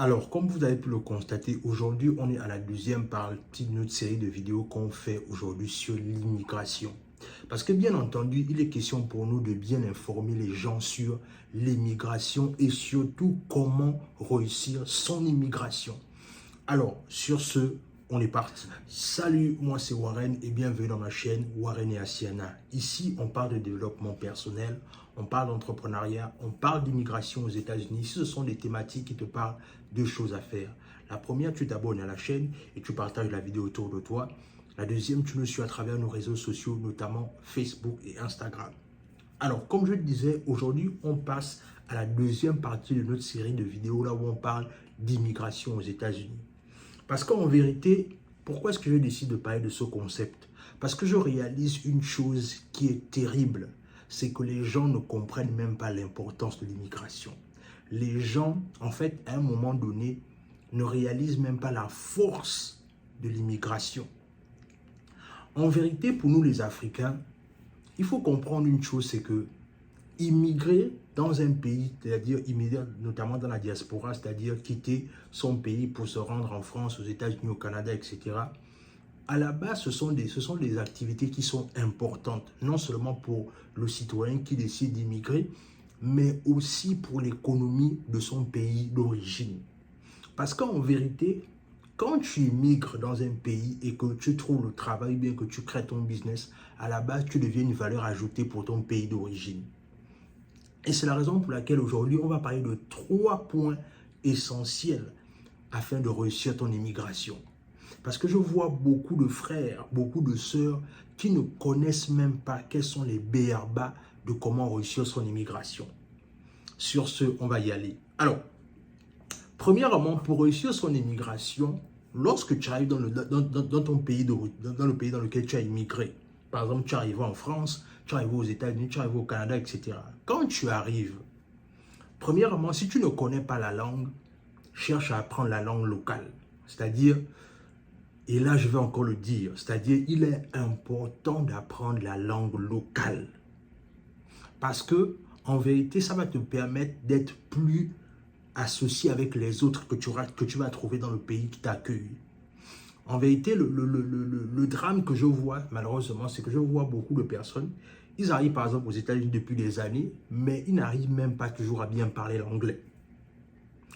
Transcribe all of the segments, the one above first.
Alors, comme vous avez pu le constater, aujourd'hui, on est à la deuxième partie de notre série de vidéos qu'on fait aujourd'hui sur l'immigration. Parce que bien entendu, il est question pour nous de bien informer les gens sur l'immigration et surtout comment réussir son immigration. Alors, sur ce, on est parti. Salut, moi c'est Warren et bienvenue dans ma chaîne Warren et Asiana. Ici, on parle de développement personnel, on parle d'entrepreneuriat, on parle d'immigration aux États-Unis. Ici, ce sont des thématiques qui te parlent de choses à faire. La première, tu t'abonnes à la chaîne et tu partages la vidéo autour de toi. La deuxième, tu nous suis à travers nos réseaux sociaux, notamment Facebook et Instagram. Alors, comme je le disais, aujourd'hui, on passe à la deuxième partie de notre série de vidéos là où on parle d'immigration aux États-Unis. Parce qu'en vérité, pourquoi est-ce que je décide de parler de ce concept? Parce que je réalise une chose qui est terrible, c'est que les gens ne comprennent même pas l'importance de l'immigration. Les gens, en fait, à un moment donné, ne réalisent même pas la force de l'immigration. En vérité, pour nous les Africains, il faut comprendre une chose, c'est que immigrer dans un pays, c'est-à-dire immigrer notamment dans la diaspora, c'est-à-dire quitter son pays pour se rendre en France, aux États-Unis, au Canada, etc. À la base, ce sont des activités qui sont importantes, non seulement pour le citoyen qui décide d'immigrer, mais aussi pour l'économie de son pays d'origine. Parce qu'en vérité, quand tu immigres dans un pays et que tu trouves le travail, bien que tu crées ton business, à la base, tu deviens une valeur ajoutée pour ton pays d'origine. Et c'est la raison pour laquelle aujourd'hui, on va parler de 3 points essentiels afin de réussir ton immigration. Parce que je vois beaucoup de frères, beaucoup de sœurs qui ne connaissent même pas quels sont les b.a.-ba de comment réussir son immigration. Sur ce, on va y aller. Alors, premièrement, pour réussir son immigration, lorsque tu arrives dans ton pays, dans le pays dans lequel tu as immigré, par exemple, tu arrives en France, tu arrives aux États-Unis, tu arrives au Canada, etc. Quand tu arrives, premièrement, si tu ne connais pas la langue, cherche à apprendre la langue locale. C'est-à-dire, et là je vais encore le dire, c'est-à-dire il est important d'apprendre la langue locale. Parce que, en vérité, ça va te permettre d'être plus associé avec les autres que tu vas trouver dans le pays qui t'accueille. En vérité, le drame que je vois, malheureusement, c'est que je vois beaucoup de personnes, ils arrivent par exemple aux États-Unis depuis des années, mais ils n'arrivent même pas toujours à bien parler l'anglais.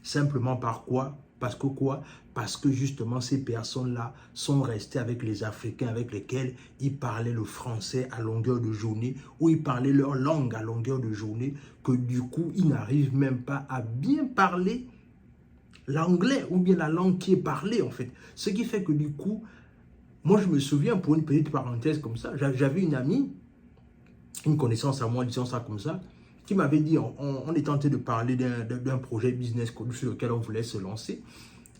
Simplement par quoi? Parce que quoi? Parce que justement ces personnes-là sont restées avec les Africains avec lesquels ils parlaient le français à longueur de journée ou ils parlaient leur langue à longueur de journée, que du coup ils n'arrivent même pas à bien parler l'anglais ou bien la langue qui est parlée en fait. Ce qui fait que du coup, moi je me souviens, pour une petite parenthèse comme ça, j'avais une amie, une connaissance à moi, disons ça comme ça, qui m'avait dit, on est tenté de parler d'un projet business sur lequel on voulait se lancer.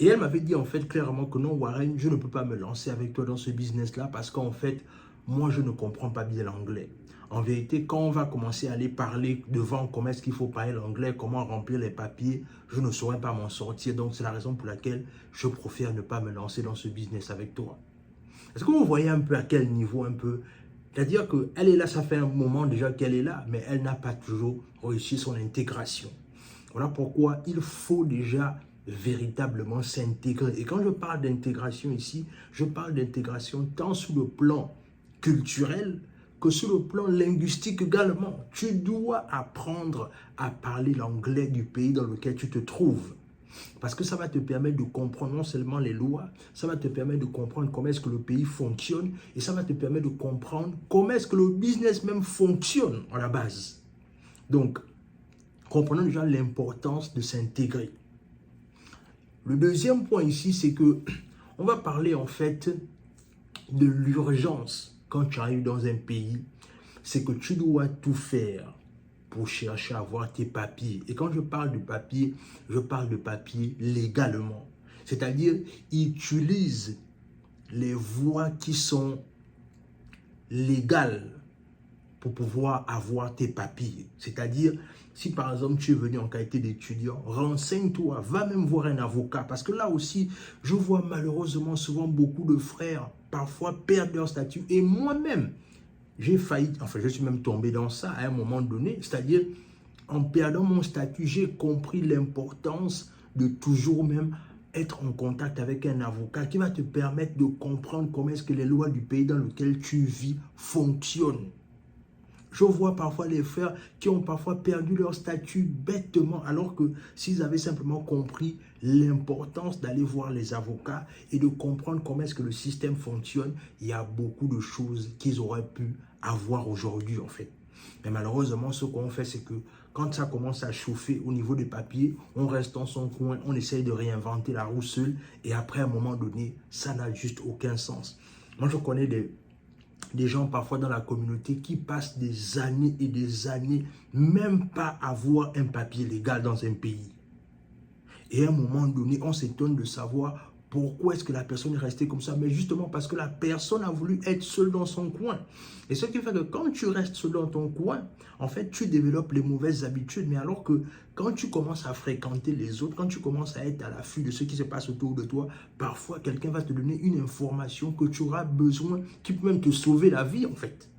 Et elle m'avait dit en fait clairement que non, Warren, je ne peux pas me lancer avec toi dans ce business-là parce qu'en fait, moi, je ne comprends pas bien l'anglais. En vérité, quand on va commencer à aller parler devant comment est-ce qu'il faut parler l'anglais, comment remplir les papiers, je ne saurais pas m'en sortir. Donc, c'est la raison pour laquelle je préfère ne pas me lancer dans ce business avec toi. Est-ce que vous voyez un peu à quel niveau un peu? C'est-à-dire qu'elle est là, ça fait un moment déjà qu'elle est là, mais elle n'a pas toujours réussi son intégration. Voilà pourquoi il faut déjà véritablement s'intégrer. Et quand je parle d'intégration ici, je parle d'intégration tant sur le plan culturel que sur le plan linguistique également. Tu dois apprendre à parler l'anglais du pays dans lequel tu te trouves. Parce que ça va te permettre de comprendre non seulement les lois, ça va te permettre de comprendre comment est-ce que le pays fonctionne et ça va te permettre de comprendre comment est-ce que le business même fonctionne à la base. Donc, comprenons déjà l'importance de s'intégrer. Le deuxième point ici, c'est que on va parler en fait de l'urgence quand tu arrives dans un pays. C'est que tu dois tout faire pour chercher à avoir tes papiers. Et quand je parle de papier, je parle de papier légalement. C'est-à-dire, utilise les voies qui sont légales pour pouvoir avoir tes papiers. C'est-à-dire, si par exemple tu es venu en qualité d'étudiant, renseigne-toi, va même voir un avocat. Parce que là aussi, je vois malheureusement souvent beaucoup de frères parfois perdre leur statut. Et moi-même, j'ai failli, enfin je suis même tombé dans ça à un moment donné. C'est-à-dire, en perdant mon statut, j'ai compris l'importance de toujours même être en contact avec un avocat qui va te permettre de comprendre comment est-ce que les lois du pays dans lequel tu vis fonctionnent. Je vois parfois les frères qui ont parfois perdu leur statut bêtement, alors que s'ils avaient simplement compris l'importance d'aller voir les avocats et de comprendre comment est-ce que le système fonctionne, il y a beaucoup de choses qu'ils auraient pu avoir aujourd'hui en fait. Mais malheureusement, ce qu'on fait, c'est que quand ça commence à chauffer au niveau des papiers, on reste dans son coin, on essaye de réinventer la roue seule et après, à un moment donné, ça n'a juste aucun sens. Moi, je connais des gens parfois dans la communauté qui passent des années et des années, même pas avoir un papier légal dans un pays. Et à un moment donné, on s'étonne de savoir pourquoi est-ce que la personne est restée comme ça. Mais justement parce que la personne a voulu être seule dans son coin. Et ce qui fait que quand tu restes seul dans ton coin, en fait, tu développes les mauvaises habitudes. Mais alors que quand tu commences à fréquenter les autres, quand tu commences à être à l'affût de ce qui se passe autour de toi, parfois quelqu'un va te donner une information que tu auras besoin, qui peut même te sauver la vie en fait.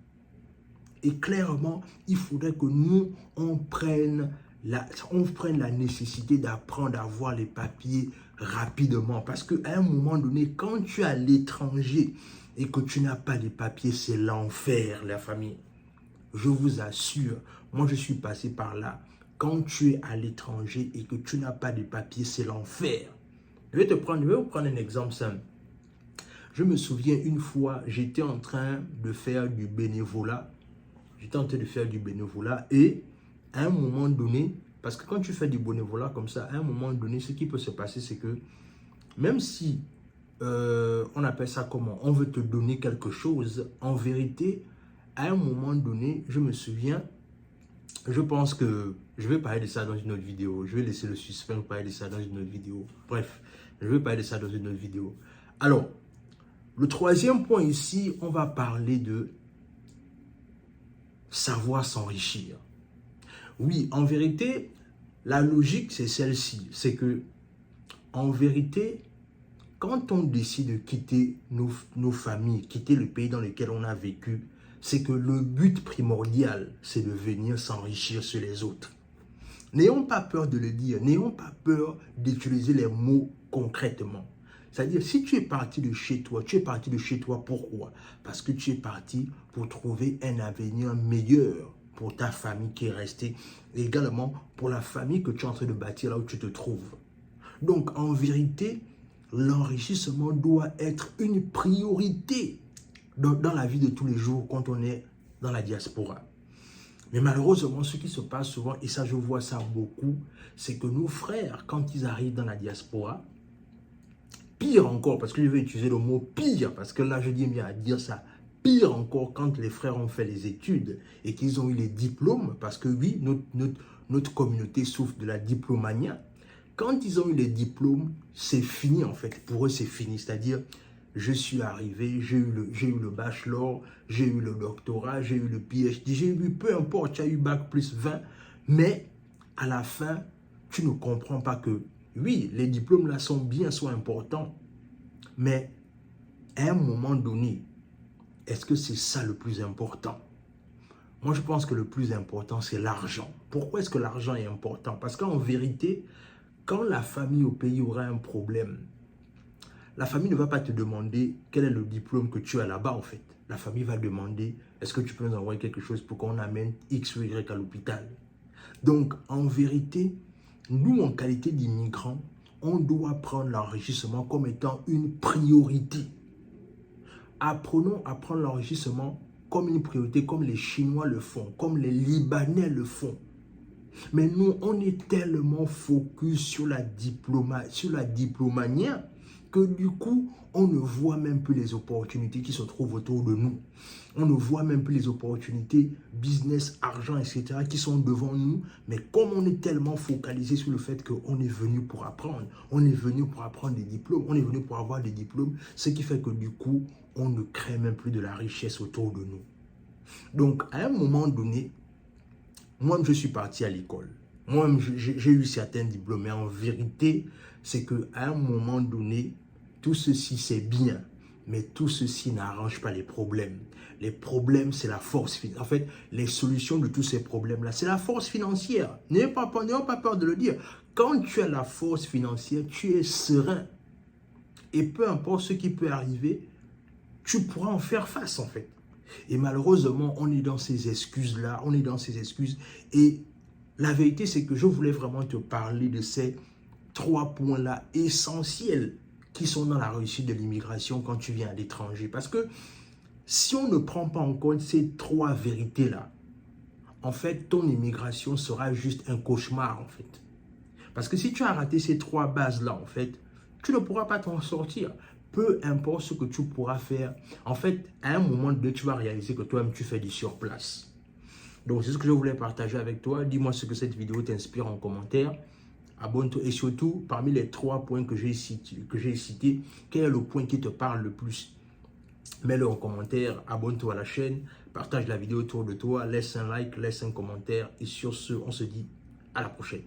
Et clairement, il faudrait que nous, on prenne la nécessité d'apprendre à avoir les papiers rapidement. Parce qu'à un moment donné, quand tu es à l'étranger et que tu n'as pas les papiers, c'est l'enfer, la famille. Je vous assure, moi je suis passé par là. Quand tu es à l'étranger et que tu n'as pas de papiers, c'est l'enfer. Je vais vous prendre un exemple simple. Je me souviens une fois, j'étais en train de faire du bénévolat. Et à un moment donné, parce que quand tu fais du bénévolat comme ça, à un moment donné, ce qui peut se passer, c'est que même si on appelle ça comment, on veut te donner quelque chose, en vérité, à un moment donné, je me souviens, je pense que je vais parler de ça dans une autre vidéo. Je vais laisser le suspense parler de ça dans une autre vidéo. Bref, je vais parler de ça dans une autre vidéo. Alors, le troisième point ici, on va parler de savoir s'enrichir. Oui, en vérité, la logique, c'est celle-ci. C'est que, en vérité, quand on décide de quitter nos familles, quitter le pays dans lequel on a vécu, c'est que le but primordial, c'est de venir s'enrichir sur les autres. N'ayons pas peur de le dire, n'ayons pas peur d'utiliser les mots concrètement. C'est-à-dire, si tu es parti de chez toi, pourquoi? Parce que tu es parti pour trouver un avenir meilleur pour ta famille qui est restée, et également pour la famille que tu es en train de bâtir là où tu te trouves. Donc, en vérité, l'enrichissement doit être une priorité dans la vie de tous les jours quand on est dans la diaspora. Mais malheureusement, ce qui se passe souvent, et ça je vois ça beaucoup, c'est que nos frères, quand ils arrivent dans la diaspora, pire encore, parce que je vais utiliser le mot pire, parce que là je dis bien à dire ça, pire encore quand les frères ont fait les études et qu'ils ont eu les diplômes, parce que oui, notre communauté souffre de la diplomania. Quand ils ont eu les diplômes, c'est fini en fait, pour eux c'est fini, c'est-à-dire je suis arrivé, j'ai eu le bachelor, j'ai eu le doctorat, j'ai eu le PhD, j'ai eu, peu importe, tu as eu bac plus 20, mais à la fin, tu ne comprends pas que, oui, les diplômes là sont bien, sont importants, mais à un moment donné, est-ce que c'est ça le plus important? Moi, je pense que le plus important, c'est l'argent. Pourquoi est-ce que l'argent est important? Parce qu'en vérité, quand la famille au pays aura un problème, la famille ne va pas te demander quel est le diplôme que tu as là-bas en fait. La famille va demander, est-ce que tu peux nous envoyer quelque chose pour qu'on amène X ou Y à l'hôpital? Donc, en vérité, nous, en qualité d'immigrants, on doit prendre l'enrichissement comme étant une priorité. Apprenons à prendre l'enrichissement comme une priorité, comme les Chinois le font, comme les Libanais le font. Mais nous, on est tellement focus sur la diplomania, que du coup, on ne voit même plus les opportunités qui se trouvent autour de nous. On ne voit même plus les opportunités, business, argent, etc. qui sont devant nous. Mais comme on est tellement focalisé sur le fait qu'on est venu pour apprendre, on est venu pour apprendre des diplômes, on est venu pour avoir des diplômes, ce qui fait que du coup, on ne crée même plus de la richesse autour de nous. Donc, à un moment donné, moi, je suis parti à l'école. Moi, j'ai eu certains diplômes, mais en vérité, c'est qu'à un moment donné, tout ceci, c'est bien, mais tout ceci n'arrange pas les problèmes. Les problèmes, c'est la force financière. En fait, les solutions de tous ces problèmes-là, c'est la force financière. N'ayez pas peur de le dire. quand tu as la force financière, tu es serein. Et peu importe ce qui peut arriver, tu pourras en faire face en fait. Et malheureusement, on est dans ces excuses-là, on est dans ces excuses. Et la vérité, c'est que je voulais vraiment te parler de ces 3 points-là essentiels qui sont dans la réussite de l'immigration quand tu viens à l'étranger. Parce que si on ne prend pas en compte ces 3 vérités-là, en fait, ton immigration sera juste un cauchemar en fait. Parce que si tu as raté ces 3 bases-là, en fait, tu ne pourras pas t'en sortir. Peu importe ce que tu pourras faire, en fait, à un moment donné, tu vas réaliser que toi-même, tu fais du surplace. Donc, c'est ce que je voulais partager avec toi. Dis-moi ce que cette vidéo t'inspire en commentaire. Abonne-toi et surtout, parmi les 3 points que j'ai cités, quel est le point qui te parle le plus? Mets-le en commentaire, abonne-toi à la chaîne, partage la vidéo autour de toi, laisse un like, laisse un commentaire et sur ce, on se dit à la prochaine.